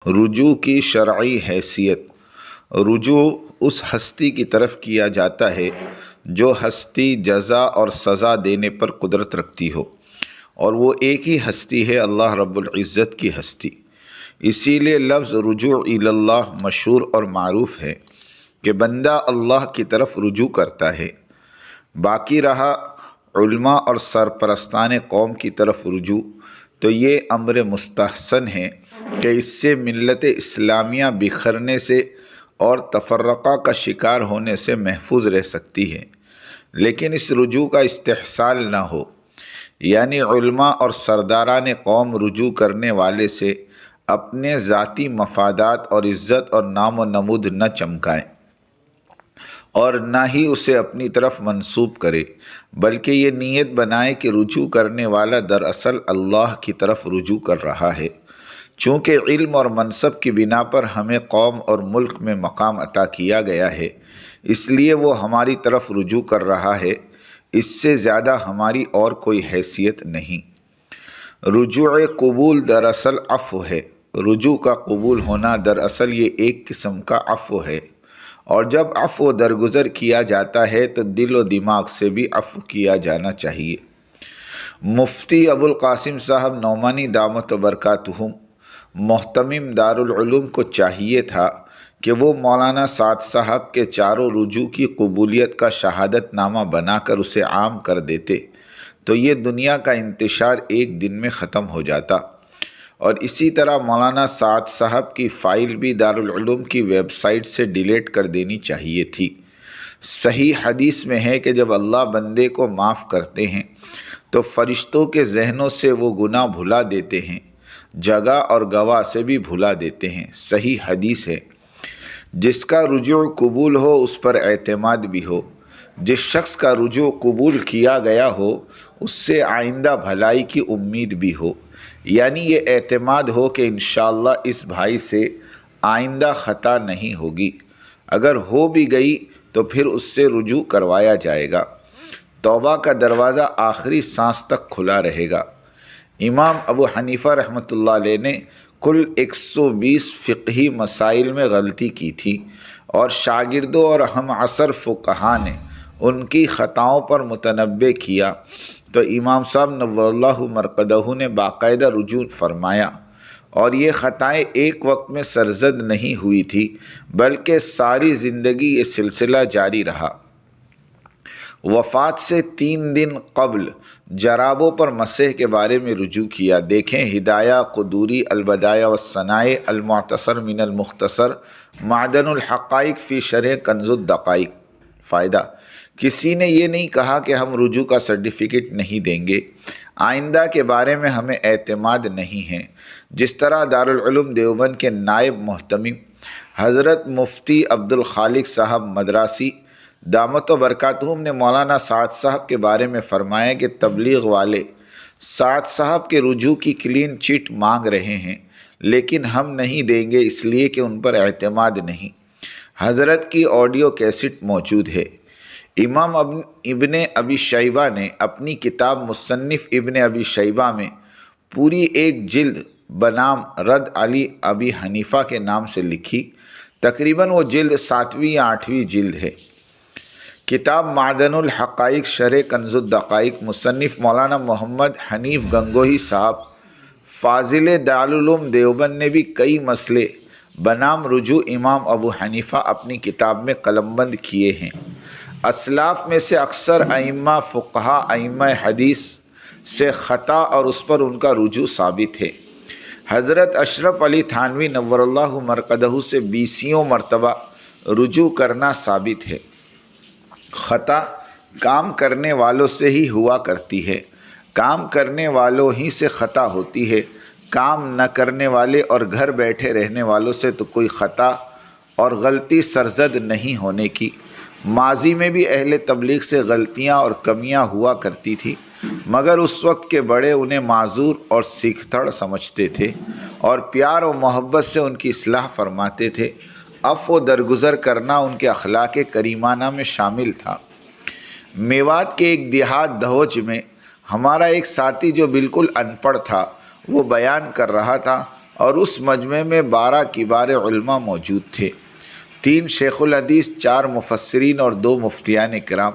رجوع کی شرعی حیثیت۔ رجوع اس ہستی کی طرف کیا جاتا ہے جو ہستی جزا اور سزا دینے پر قدرت رکھتی ہو، اور وہ ایک ہی ہستی ہے، اللہ رب العزت کی ہستی۔ اسی لیے لفظ رجوع الی اللہ مشہور اور معروف ہے کہ بندہ اللہ کی طرف رجوع کرتا ہے۔ باقی رہا علماء اور سرپرستان قوم کی طرف رجوع، تو یہ امر مستحسن ہے کہ اس سے ملت اسلامیہ بکھرنے سے اور تفرقہ کا شکار ہونے سے محفوظ رہ سکتی ہے، لیکن اس رجوع کا استحصال نہ ہو، یعنی علماء اور سرداران قوم رجوع کرنے والے سے اپنے ذاتی مفادات اور عزت اور نام و نمود نہ چمکائیں اور نہ ہی اسے اپنی طرف منسوب کرے، بلکہ یہ نیت بنائے کہ رجوع کرنے والا دراصل اللہ کی طرف رجوع کر رہا ہے۔ چونکہ علم اور منصب کی بنا پر ہمیں قوم اور ملک میں مقام عطا کیا گیا ہے، اس لیے وہ ہماری طرف رجوع کر رہا ہے، اس سے زیادہ ہماری اور کوئی حیثیت نہیں۔ رجوع قبول دراصل عفو ہے۔ رجوع کا قبول ہونا دراصل یہ ایک قسم کا عفو ہے، اور جب عفو درگزر کیا جاتا ہے تو دل و دماغ سے بھی عفو کیا جانا چاہیے۔ مفتی ابو القاسم صاحب نعمانی دامت و برکاتہم محتمم دارالعلوم کو چاہیے تھا کہ وہ مولانا سعد صاحب کے چاروں رجوع کی قبولیت کا شہادت نامہ بنا کر اسے عام کر دیتے تو یہ دنیا کا انتشار ایک دن میں ختم ہو جاتا، اور اسی طرح مولانا سعد صاحب کی فائل بھی دارالعلوم کی ویب سائٹ سے ڈیلیٹ کر دینی چاہیے تھی۔ صحیح حدیث میں ہے کہ جب اللہ بندے کو معاف کرتے ہیں تو فرشتوں کے ذہنوں سے وہ گناہ بھلا دیتے ہیں، جگہ اور گواہ سے بھی بھلا دیتے ہیں۔ صحیح حدیث ہے، جس کا رجوع قبول ہو اس پر اعتماد بھی ہو، جس شخص کا رجوع قبول کیا گیا ہو اس سے آئندہ بھلائی کی امید بھی ہو، یعنی یہ اعتماد ہو کہ انشاءاللہ اس بھائی سے آئندہ خطا نہیں ہوگی، اگر ہو بھی گئی تو پھر اس سے رجوع کروایا جائے گا، توبہ کا دروازہ آخری سانس تک کھلا رہے گا۔ امام ابو حنیفہ رحمۃ اللہ علیہ نے کل 120 فقہی مسائل میں غلطی کی تھی، اور شاگردوں اور ہم عصر فقہا نے ان کی خطاؤں پر متنبہ کیا، تو امام صاحب نور اللہ مرقدہ نے باقاعدہ رجوع فرمایا، اور یہ خطائیں ایک وقت میں سرزد نہیں ہوئی تھی بلکہ ساری زندگی یہ سلسلہ جاری رہا۔ وفات سے 3 دن قبل جرابوں پر مسح کے بارے میں رجوع کیا۔ دیکھیں ہدایہ قدوری، البدایہ والثنائے، المعتصر من المختصر، معدن الحقائق فی شرح کنز الدقائق۔ فائدہ: کسی نے یہ نہیں کہا کہ ہم رجوع کا سرٹیفکیٹ نہیں دیں گے، آئندہ کے بارے میں ہمیں اعتماد نہیں ہے۔ جس طرح دارالعلوم دیوبند کے نائب محتمم حضرت مفتی عبدالخالق صاحب مدراسی دامت و برکاتہم نے مولانا سعد صاحب کے بارے میں فرمایا کہ تبلیغ والے سعد صاحب کے رجوع کی کلین چٹ مانگ رہے ہیں، لیکن ہم نہیں دیں گے اس لیے کہ ان پر اعتماد نہیں۔ حضرت کی آڈیو کیسٹ موجود ہے۔ امام ابن ابی شیبہ نے اپنی کتاب مصنف ابن ابی شیبہ میں پوری ایک جلد بنام رد علی ابی حنیفہ کے نام سے لکھی، تقریباً وہ جلد 7ویں یا 8ویں جلد ہے۔ کتاب معدن الحقائق شرح کنز الدقائق، مصنف مولانا محمد حنیف گنگوہی صاحب فاضل دارالعلوم دیوبند نے بھی کئی مسئلے بنام رجوع امام ابو حنیفہ اپنی کتاب میں قلم بند کیے ہیں۔ اسلاف میں سے اکثر ائمہ فقہا ائمہ حدیث سے خطا اور اس پر ان کا رجوع ثابت ہے۔ حضرت اشرف علی تھانوی نور اللہ مرقدہ سے 20 مرتبہ رجوع کرنا ثابت ہے۔ خطا کام کرنے والوں سے ہی ہوا کرتی ہے، کام کرنے والوں ہی سے خطا ہوتی ہے، کام نہ کرنے والے اور گھر بیٹھے رہنے والوں سے تو کوئی خطا اور غلطی سرزد نہیں ہونے کی۔ ماضی میں بھی اہل تبلیغ سے غلطیاں اور کمیاں ہوا کرتی تھی، مگر اس وقت کے بڑے انہیں معذور اور سیکھتڑ سمجھتے تھے اور پیار و محبت سے ان کی اصلاح فرماتے تھے۔ عفو درگزر کرنا ان کے اخلاق کریمانہ میں شامل تھا۔ میوات کے ایک دیہات دہوج میں ہمارا ایک ساتھی جو بالکل ان پڑھ تھا وہ بیان کر رہا تھا اور اس مجمع میں 12 کبار علماء موجود تھے، 3 شیخ الحدیث، 4 مفسرین اور 2 مفتیان کرام۔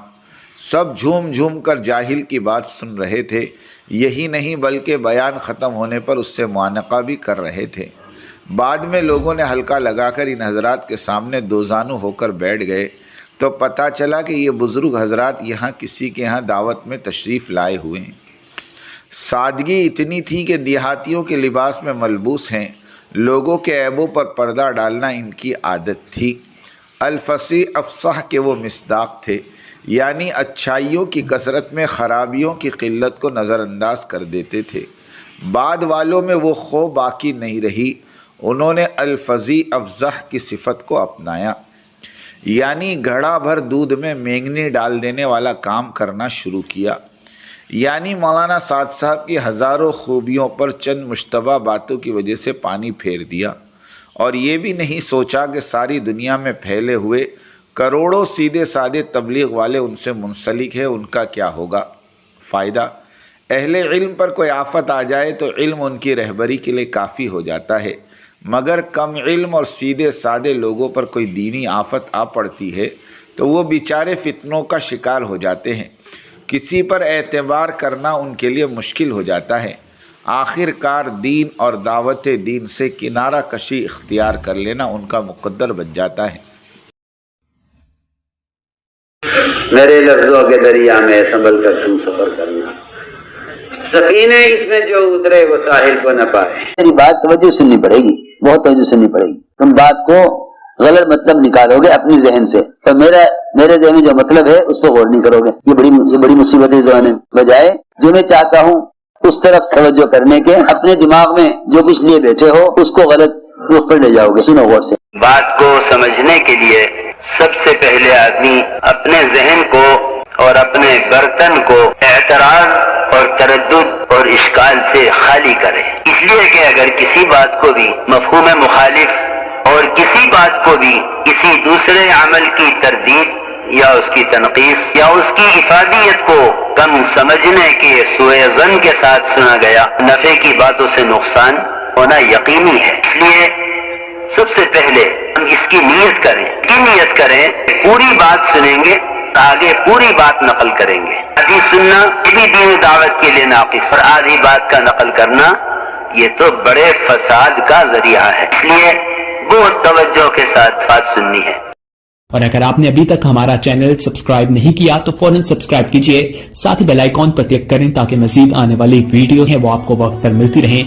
سب جھوم جھوم کر جاہل کی بات سن رہے تھے، یہی نہیں بلکہ بیان ختم ہونے پر اس سے معانقہ بھی کر رہے تھے۔ بعد میں لوگوں نے حلقہ لگا کر ان حضرات کے سامنے دوزانو ہو کر بیٹھ گئے تو پتہ چلا کہ یہ بزرگ حضرات یہاں کسی کے ہاں دعوت میں تشریف لائے ہوئے ہیں۔ سادگی اتنی تھی کہ دیہاتیوں کے لباس میں ملبوس ہیں، لوگوں کے عیبوں پر پردہ ڈالنا ان کی عادت تھی۔ الفصیح افصح کے وہ مصداق تھے، یعنی اچھائیوں کی کثرت میں خرابیوں کی قلت کو نظر انداز کر دیتے تھے۔ بعد والوں میں وہ خو باقی نہیں رہی، انہوں نے الفصیح افصح کی صفت کو اپنایا، یعنی گھڑا بھر دودھ میں مینگنی ڈال دینے والا کام کرنا شروع کیا۔ یعنی مولانا سعد صاحب کی ہزاروں خوبیوں پر چند مشتبہ باتوں کی وجہ سے پانی پھیر دیا، اور یہ بھی نہیں سوچا کہ ساری دنیا میں پھیلے ہوئے کروڑوں سیدھے سادے تبلیغ والے ان سے منسلک ہیں، ان کا کیا ہوگا فائدہ۔ اہل علم پر کوئی آفت آ جائے تو علم ان کی رہبری کے لیے کافی ہو جاتا ہے، مگر کم علم اور سیدھے سادے لوگوں پر کوئی دینی آفت آ پڑتی ہے تو وہ بیچارے فتنوں کا شکار ہو جاتے ہیں، کسی پر اعتبار کرنا ان کے لیے مشکل ہو جاتا ہے۔ آخر کار دین اور دعوت دین سے کنارہ کشی اختیار کر لینا ان کا مقدر بن جاتا ہے۔ میرے لفظوں کے دریا میں سنبھل کر تم سفر کرنا، سفینے اس میں جو اترے وہ ساحل کو نہ پائے۔ میری بات توجہ سننی پڑے گی، بہت توجہ سننی پڑے گی۔ تم بات کو غلط مطلب نکالو گے اپنی ذہن سے، تو میرے ذہن میں جو مطلب ہے اس پہ غور نہیں کرو گے۔ یہ بڑی مصیبت ہے زمانے میں، بجائے جو میں چاہتا ہوں اس طرف توجہ کرنے کے اپنے دماغ میں جو کچھ لیے بیٹھے ہو اس کو غلط رخ پر لے جاؤ گے۔ سنو غور سے۔ بات کو سمجھنے کے لیے سب سے پہلے آدمی اپنے ذہن کو اور اپنے برتن کو اعتراض اور تردد اور اشکال سے خالی کرے، اس لیے کہ اگر کسی بات کو بھی مفہوم مخالف اور کسی بات کو بھی کسی دوسرے عمل کی تردید یا اس کی تنقیص یا اس کی افادیت کو کم سمجھنے کے سوء ظن کے ساتھ سنا گیا، نفع کی باتوں سے نقصان ہونا یقینی ہے۔ اس لیے سب سے پہلے ہم اس کی نیت کریں، پوری بات سنیں گے، آگے پوری بات نقل کریں گے۔ آدھی سننا یہ بھی دین دعوت کے لیے ناقص، اور آدھی بات کا نقل کرنا یہ تو بڑے فساد کا ذریعہ ہے، اس لیے بہت توجہ کے ساتھ بات سننی ہے۔ اور اگر آپ نے ابھی تک ہمارا چینل سبسکرائب نہیں کیا تو فوراً سبسکرائب کیجئے، ساتھ ہی بیل آئیکن پر کلک کریں تاکہ مزید آنے والی ویڈیو ہیں وہ آپ کو وقت پر ملتی رہیں۔